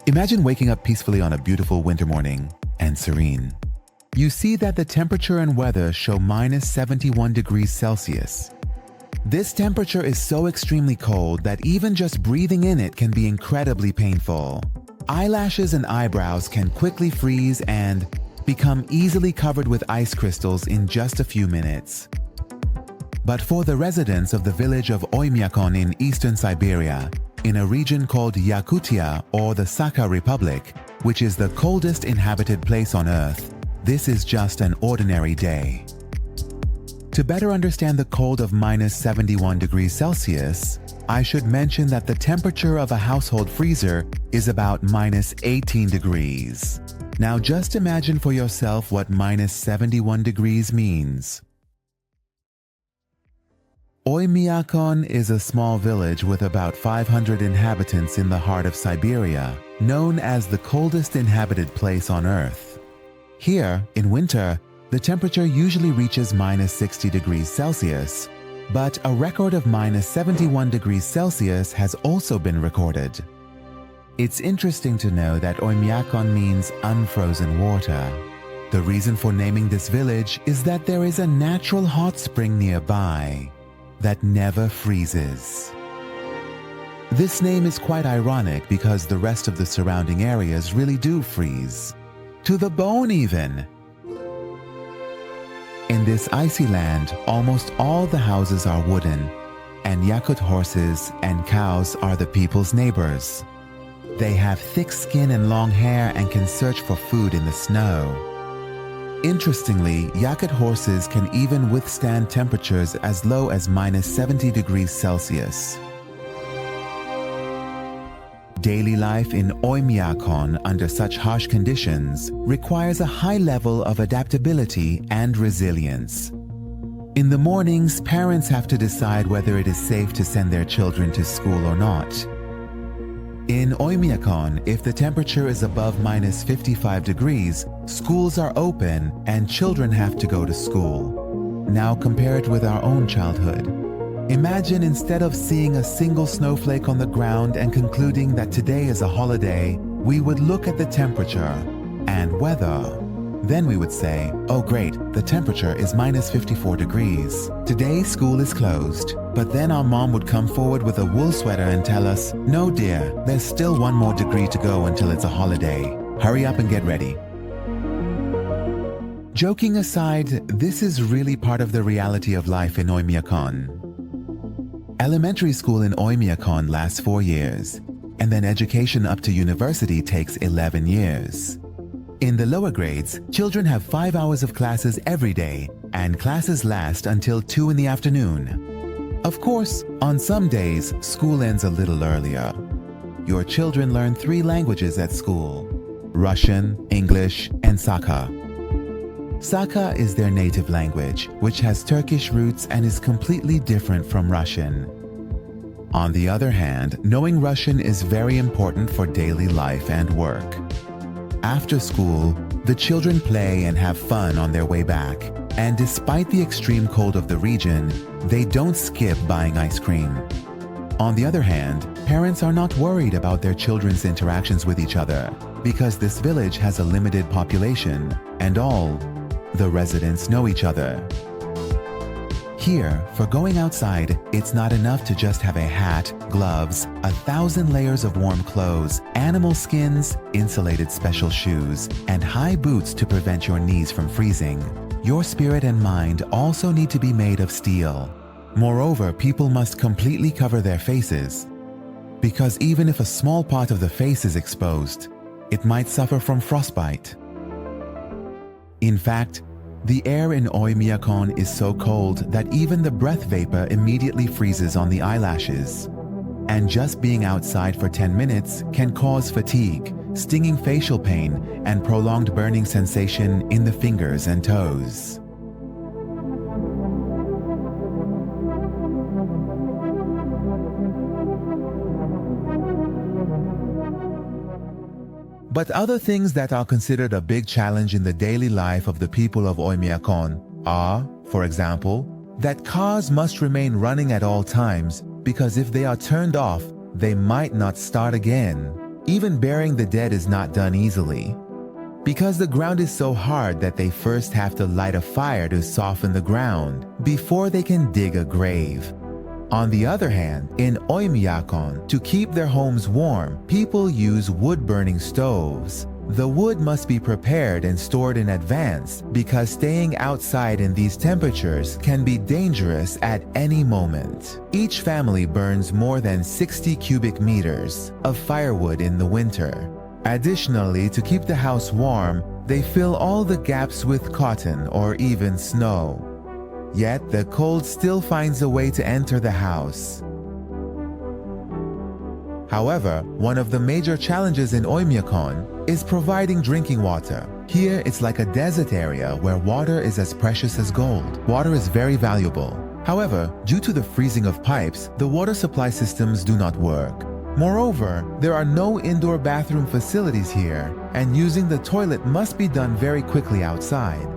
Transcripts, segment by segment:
Imagine waking up peacefully on a beautiful winter morning and serene. You see that the temperature and weather show -71 degrees Celsius. This temperature is so extremely cold that even just breathing in it can be incredibly painful. Eyelashes and eyebrows can quickly freeze and become easily covered with ice crystals in just a few minutes. But for the residents of the village of Oymyakon in eastern Siberia, in a region called Yakutia or the Sakha Republic, which is the coldest inhabited place on Earth, this is just an ordinary day. To better understand the cold of -71 degrees Celsius, I should mention that the temperature of a household freezer is about -18 degrees. Now just imagine for yourself what -71 degrees means. Oymyakon is a small village with about 500 inhabitants in the heart of Siberia, known as the coldest inhabited place on Earth. Here, in winter, the temperature usually reaches -60 degrees Celsius, but a record of -71 degrees Celsius has also been recorded. It's interesting to know that Oymyakon means unfrozen water. The reason for naming this village is that there is a natural hot spring nearby that never freezes. This name is quite ironic because the rest of the surrounding areas really do freeze. To the bone even! In this icy land, almost all the houses are wooden, and Yakut horses and cows are the people's neighbors. They have thick skin and long hair and can search for food in the snow. Interestingly, Yakut horses can even withstand temperatures as low as -70 degrees Celsius. Daily life in Oymyakon under such harsh conditions requires a high level of adaptability and resilience. In the mornings, parents have to decide whether it is safe to send their children to school or not. In Oymyakon, if the temperature is above -55 degrees, schools are open and children have to go to school. Now compare it with our own childhood. Imagine instead of seeing a single snowflake on the ground and concluding that today is a holiday, we would look at the temperature and weather. Then we would say, oh great, the temperature is -54 degrees. Today school is closed. But then our mom would come forward with a wool sweater and tell us, no dear, there's still one more degree to go until it's a holiday. Hurry up and get ready. Joking aside, this is really part of the reality of life in Oymyakon. Elementary school in Oymyakon lasts 4 years, and then education up to university takes 11 years. In the lower grades, children have 5 hours of classes every day, and classes last until 2 in the afternoon. Of course, on some days, school ends a little earlier. Your children learn 3 languages at school: Russian, English, and Sakha. Sakha is their native language, which has Turkish roots and is completely different from Russian. On the other hand, knowing Russian is very important for daily life and work. After school, the children play and have fun on their way back, and despite the extreme cold of the region, they don't skip buying ice cream. On the other hand, parents are not worried about their children's interactions with each other because this village has a limited population and all the residents know each other. Here, for going outside, it's not enough to just have a hat, gloves, 1,000 layers of warm clothes, animal skins, insulated special shoes, and high boots to prevent your knees from freezing. Your spirit and mind also need to be made of steel. Moreover, people must completely cover their faces, because even if a small part of the face is exposed, it might suffer from frostbite. In fact, the air in Oymyakon is so cold that even the breath vapor immediately freezes on the eyelashes. And just being outside for 10 minutes can cause fatigue, stinging facial pain, and prolonged burning sensation in the fingers and toes. But other things that are considered a big challenge in the daily life of the people of Oymyakon are, for example, that cars must remain running at all times because if they are turned off, they might not start again. even burying the dead is not done easily, because the ground is so hard that they first have to light a fire to soften the ground before they can dig a grave. On the other hand, in Oymyakon, to keep their homes warm, people use wood-burning stoves. The wood must be prepared and stored in advance because staying outside in these temperatures can be dangerous at any moment. Each family burns more than 60 cubic meters of firewood in the winter. Additionally, to keep the house warm, they fill all the gaps with cotton or even snow. Yet the cold still finds a way to enter the house. However, one of the major challenges in Oymyakon is providing drinking water. Here, it's like a desert area where water is as precious as gold. Water is very valuable. However, due to the freezing of pipes, the water supply systems do not work. Moreover, there are no indoor bathroom facilities here, and using the toilet must be done very quickly outside.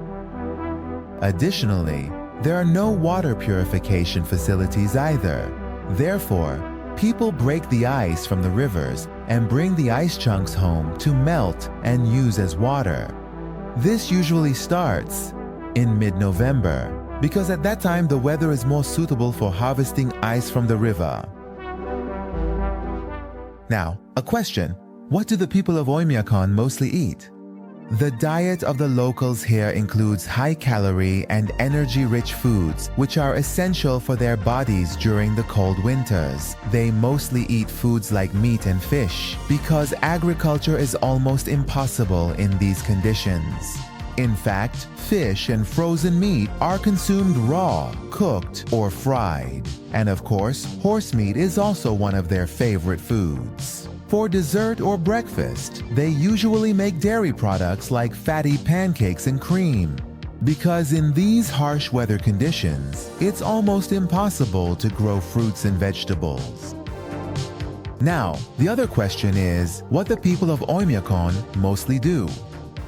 Additionally, there are no water purification facilities either. Therefore, people break the ice from the rivers and bring the ice chunks home to melt and use as water. This usually starts in mid-November because at that time the weather is more suitable for harvesting ice from the river. Now, a question. What do the people of Oymyakon mostly eat? The diet of the locals here includes high-calorie and energy-rich foods, which are essential for their bodies during the cold winters. They mostly eat foods like meat and fish, because agriculture is almost impossible in these conditions. In fact, fish and frozen meat are consumed raw, cooked, or fried. And of course, horse meat is also one of their favorite foods. For dessert or breakfast, they usually make dairy products like fatty pancakes and cream. Because in these harsh weather conditions, it's almost impossible to grow fruits and vegetables. Now, the other question is what the people of Oymyakon mostly do.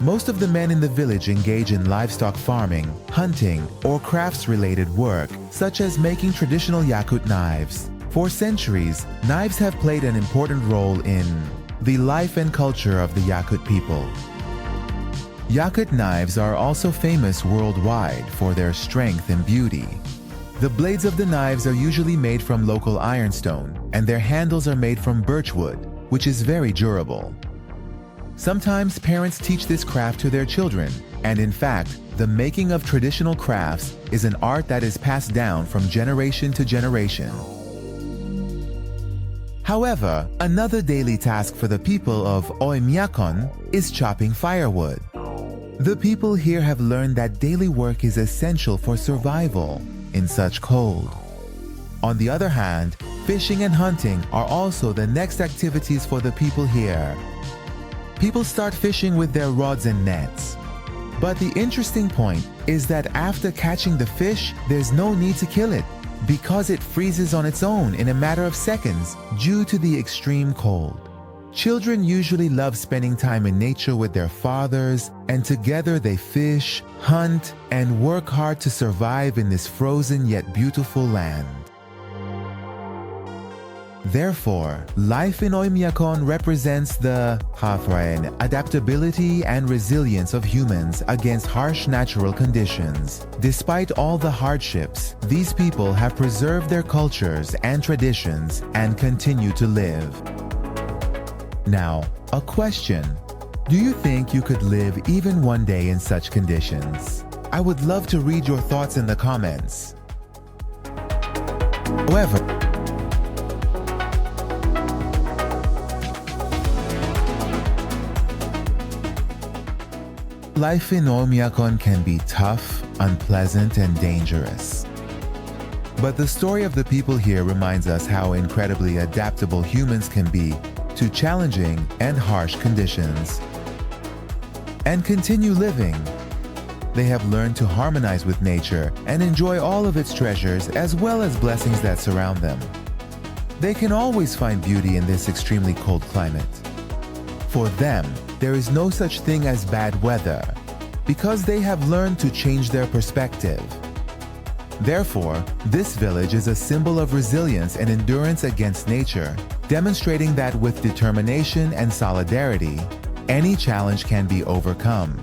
Most of the men in the village engage in livestock farming, hunting, or crafts-related work, such as making traditional Yakut knives. For centuries, knives have played an important role in the life and culture of the Yakut people. Yakut knives are also famous worldwide for their strength and beauty. The blades of the knives are usually made from local ironstone, and their handles are made from birchwood, which is very durable. Sometimes parents teach this craft to their children, and in fact, the making of traditional crafts is an art that is passed down from generation to generation. However, another daily task for the people of Oymyakon is chopping firewood. The people here have learned that daily work is essential for survival in such cold. On the other hand, fishing and hunting are also the next activities for the people here. People start fishing with their rods and nets. But the interesting point is that after catching the fish, there's no need to kill it because it freezes on its own in a matter of seconds due to the extreme cold. Children usually love spending time in nature with their fathers, and together they fish, hunt, and work hard to survive in this frozen yet beautiful land. Therefore, life in Oymyakon represents the adaptability and resilience of humans against harsh natural conditions. Despite all the hardships, these people have preserved their cultures and traditions and continue to live. Now, a question. Do you think you could live even one day in such conditions? I would love to read your thoughts in the comments. However, life in Oymyakon can be tough, unpleasant, and dangerous. But the story of the people here reminds us how incredibly adaptable humans can be to challenging and harsh conditions, and continue living. They have learned to harmonize with nature and enjoy all of its treasures as well as blessings that surround them. They can always find beauty in this extremely cold climate. For them, there is no such thing as bad weather because they have learned to change their perspective. Therefore, this village is a symbol of resilience and endurance against nature demonstrating that with determination and solidarity, any challenge can be overcome.